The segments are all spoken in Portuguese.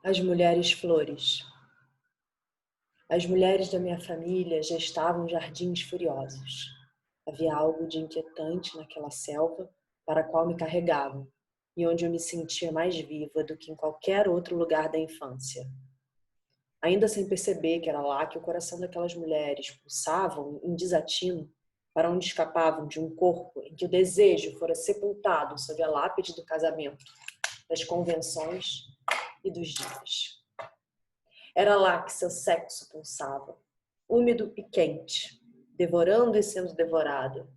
As mulheres flores. As mulheres da minha família gestavam jardins furiosos. Havia algo de inquietante naquela selva para a qual me carregavam e onde eu me sentia mais viva do que em qualquer outro lugar da infância. Ainda sem perceber que era lá que o coração daquelas mulheres pulsavam em desatino, para onde escapavam de um corpo em que o desejo fora sepultado sob a lápide do casamento, das convenções e dos dias. Era lá que seu sexo pulsava, úmido e quente, devorando e sendo devorado,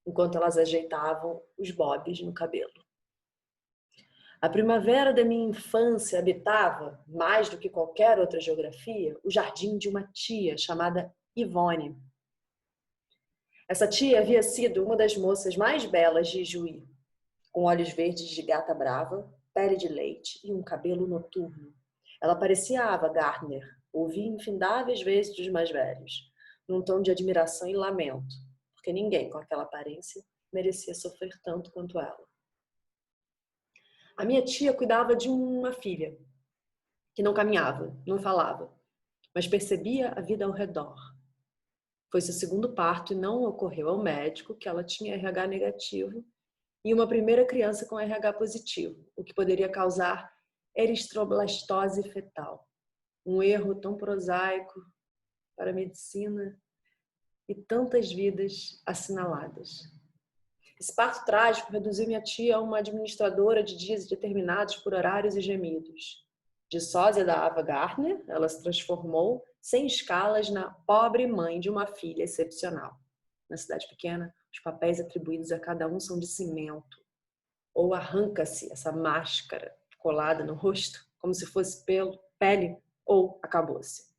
enquanto elas ajeitavam os bobs no cabelo. A primavera da minha infância habitava, mais do que qualquer outra geografia, o jardim de uma tia chamada Ivone. Essa tia havia sido uma das moças mais belas de Ijuí, com olhos verdes de gata brava, pele de leite e um cabelo noturno. Ela parecia a Ava Gardner, ouvi infindáveis vezes dos mais velhos, num tom de admiração e lamento, porque ninguém com aquela aparência merecia sofrer tanto quanto ela. A minha tia cuidava de uma filha, que não caminhava, não falava, mas percebia a vida ao redor. Foi seu segundo parto e não ocorreu ao médico que ela tinha RH negativo e uma primeira criança com RH positivo, o que poderia causar eritroblastose fetal. Um erro tão prosaico para a medicina e tantas vidas assinaladas. Esse parto trágico reduziu minha tia a uma administradora de dias determinados por horários e gemidos. De sósia da Ava Gardner, ela se transformou, sem escalas, na pobre mãe de uma filha excepcional. Na cidade pequena, os papéis atribuídos a cada um são de cimento. Ou arranca-se essa máscara colada no rosto, como se fosse pele, ou acabou-se.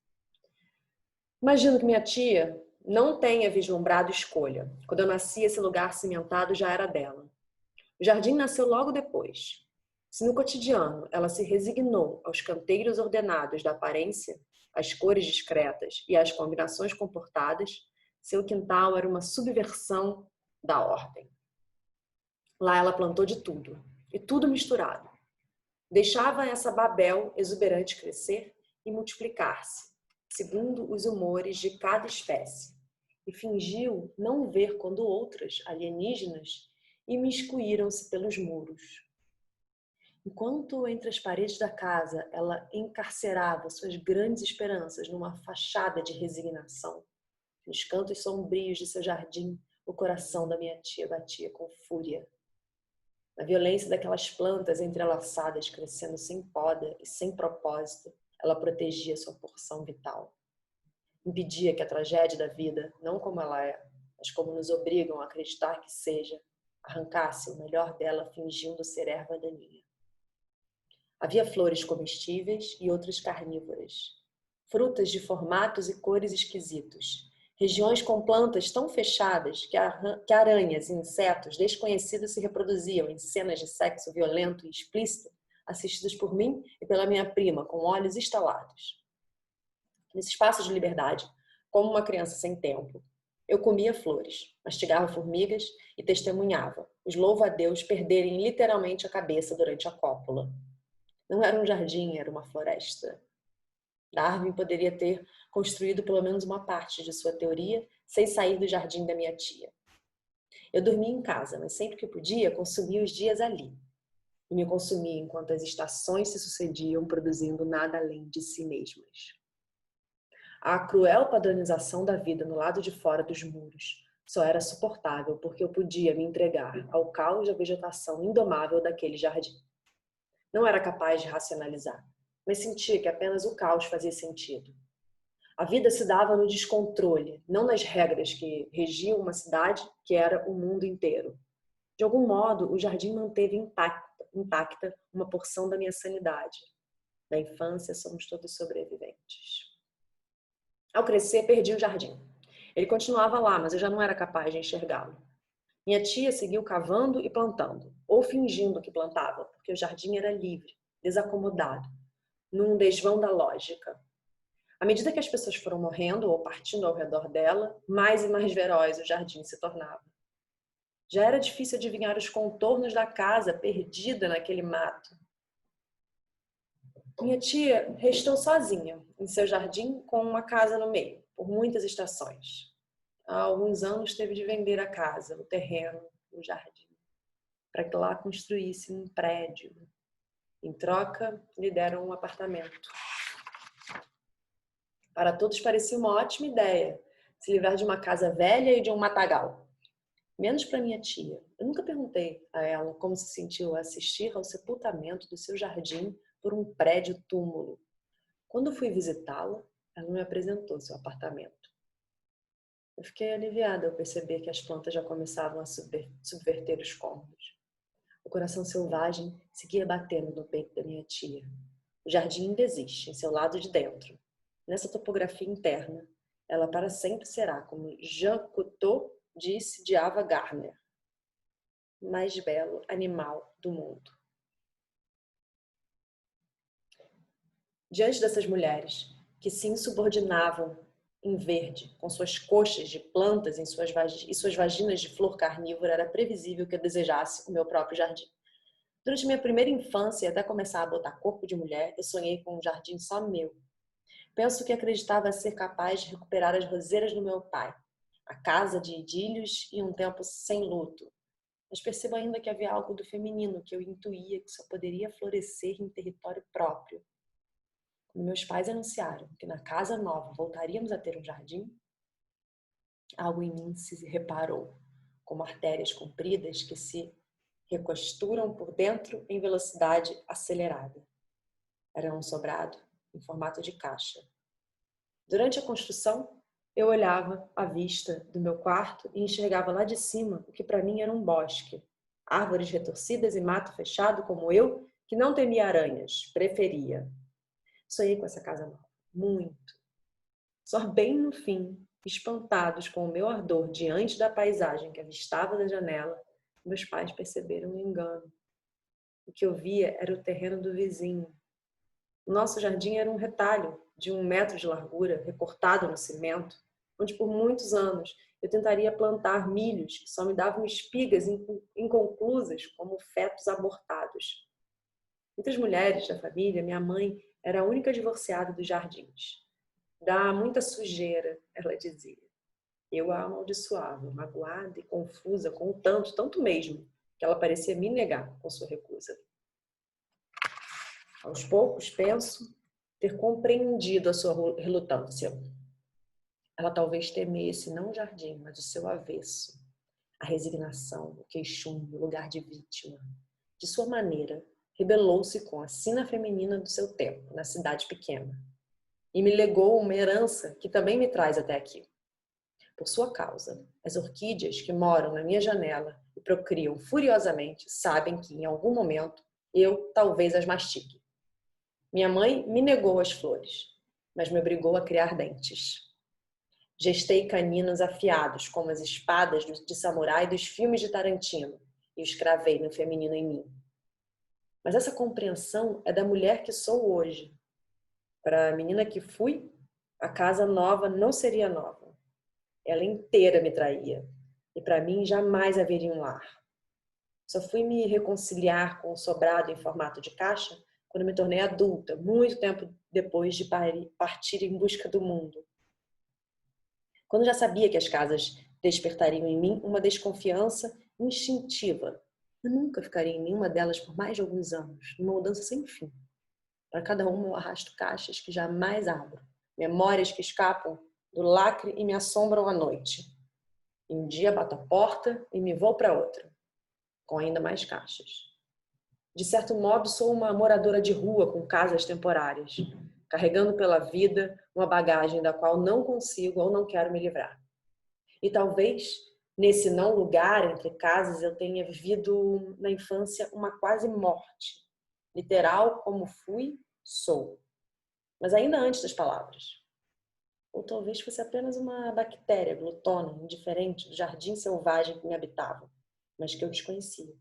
Imagino que minha tia não tenha vislumbrado escolha. Quando eu nasci, esse lugar cimentado já era dela. O jardim nasceu logo depois. Se no cotidiano ela se resignou aos canteiros ordenados da aparência, às cores discretas e às combinações comportadas, seu quintal era uma subversão da ordem. Lá ela plantou de tudo, e tudo misturado. Deixava essa Babel exuberante crescer e multiplicar-se, segundo os humores de cada espécie, e fingiu não ver quando outras, alienígenas, imiscuíram-se pelos muros. Enquanto entre as paredes da casa ela encarcerava suas grandes esperanças numa fachada de resignação, nos cantos sombrios de seu jardim, o coração da minha tia batia com fúria. Na violência daquelas plantas entrelaçadas, crescendo sem poda e sem propósito, ela protegia sua porção vital. Impedia que a tragédia da vida, não como ela é, mas como nos obrigam a acreditar que seja, arrancasse o melhor dela fingindo ser erva daninha. Havia flores comestíveis e outras carnívoras, frutas de formatos e cores esquisitos, regiões com plantas tão fechadas que aranhas e insetos desconhecidos se reproduziam em cenas de sexo violento e explícito, assistidas por mim e pela minha prima, com olhos estalados. Nesse espaço de liberdade, como uma criança sem tempo, eu comia flores, mastigava formigas e testemunhava os louva-a-Deus perderem literalmente a cabeça durante a cópula. Não era um jardim, era uma floresta. Darwin poderia ter construído pelo menos uma parte de sua teoria sem sair do jardim da minha tia. Eu dormia em casa, mas sempre que podia, consumia os dias ali. E me consumia enquanto as estações se sucediam, produzindo nada além de si mesmas. A cruel padronização da vida no lado de fora dos muros só era suportável porque eu podia me entregar ao caos da vegetação indomável daquele jardim. Não era capaz de racionalizar, mas sentia que apenas o caos fazia sentido. A vida se dava no descontrole, não nas regras que regiam uma cidade que era o mundo inteiro. De algum modo, o jardim manteve intacta uma porção da minha sanidade. Na infância, somos todos sobreviventes. Ao crescer, perdi o jardim. Ele continuava lá, mas eu já não era capaz de enxergá-lo. Minha tia seguiu cavando e plantando, ou fingindo que plantava, porque o jardim era livre, desacomodado, num desvão da lógica. À medida que as pessoas foram morrendo ou partindo ao redor dela, mais e mais veroz o jardim se tornava. Já era difícil adivinhar os contornos da casa perdida naquele mato. Minha tia restou sozinha em seu jardim com uma casa no meio, por muitas estações. Há alguns anos teve de vender a casa, o terreno, o jardim, para que lá construísse um prédio. Em troca, lhe deram um apartamento. Para todos parecia uma ótima ideia se livrar de uma casa velha e de um matagal. Menos para minha tia. Eu nunca perguntei a ela como se sentiu ao assistir ao sepultamento do seu jardim por um prédio-túmulo. Quando fui visitá-la, ela me apresentou seu apartamento. Eu fiquei aliviada ao perceber que as plantas já começavam a subverter os cômodos. O coração selvagem seguia batendo no peito da minha tia. O jardim ainda existe, em seu lado de dentro. Nessa topografia interna, ela para sempre será, como Jean Cocteau disse de Ava Gardner, o mais belo animal do mundo. Diante dessas mulheres, que se insubordinavam em verde, com suas coxas de plantas e suas vaginas de flor carnívora, era previsível que eu desejasse o meu próprio jardim. Durante minha primeira infância, até começar a botar corpo de mulher, eu sonhei com um jardim só meu. Penso que acreditava ser capaz de recuperar as roseiras do meu pai, a casa de idílios e um tempo sem luto. Mas percebo ainda que havia algo do feminino que eu intuía que só poderia florescer em território próprio. Quando meus pais anunciaram que na casa nova voltaríamos a ter um jardim, algo em mim se reparou, como artérias compridas que se recosturam por dentro em velocidade acelerada. Era um sobrado em formato de caixa. Durante a construção, eu olhava à vista do meu quarto e enxergava lá de cima o que para mim era um bosque. Árvores retorcidas e mato fechado como eu, que não temia aranhas, preferia. Sonhei com essa casa nova, muito. Só bem no fim, espantados com o meu ardor diante da paisagem que avistava da janela, meus pais perceberam um engano. O que eu via era o terreno do vizinho. O nosso jardim era um retalho de 1 metro de largura, recortado no cimento, onde por muitos anos eu tentaria plantar milhos que só me davam espigas inconclusas como fetos abortados. Muitas mulheres da família, minha mãe era a única divorciada dos jardins. Dá muita sujeira, ela dizia. Eu a amaldiçoava, magoada e confusa com o tanto mesmo, que ela parecia me negar com sua recusa. Aos poucos, penso ter compreendido a sua relutância. Ela talvez temesse não o jardim, mas o seu avesso, a resignação, o queixume, o lugar de vítima. De sua maneira, rebelou-se com a sina feminina do seu tempo, na cidade pequena, e me legou uma herança que também me traz até aqui. Por sua causa, as orquídeas que moram na minha janela e procriam furiosamente sabem que, em algum momento, eu talvez as mastique. Minha mãe me negou as flores, mas me obrigou a criar dentes. Gestei caninos afiados, como as espadas de samurai dos filmes de Tarantino, e os cravei no feminino em mim. Mas essa compreensão é da mulher que sou hoje. Para a menina que fui, a casa nova não seria nova. Ela inteira me traía, e para mim jamais haveria um lar. Só fui me reconciliar com o sobrado em formato de caixa quando me tornei adulta, muito tempo depois de partir em busca do mundo. Quando já sabia que as casas despertariam em mim uma desconfiança instintiva, eu nunca ficaria em nenhuma delas por mais de alguns anos, numa mudança sem fim. Para cada uma eu arrasto caixas que jamais abro, memórias que escapam do lacre e me assombram à noite. E um dia bato a porta e me vou para outra, com ainda mais caixas. De certo modo, sou uma moradora de rua com casas temporárias, carregando pela vida uma bagagem da qual não consigo ou não quero me livrar. E talvez, nesse não lugar entre casas, eu tenha vivido na infância uma quase morte. Literal, como fui, sou. Mas ainda antes das palavras. Ou talvez fosse apenas uma bactéria glutona, indiferente do jardim selvagem que me habitava, mas que eu desconhecia,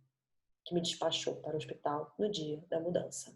que me despachou para o hospital no dia da mudança.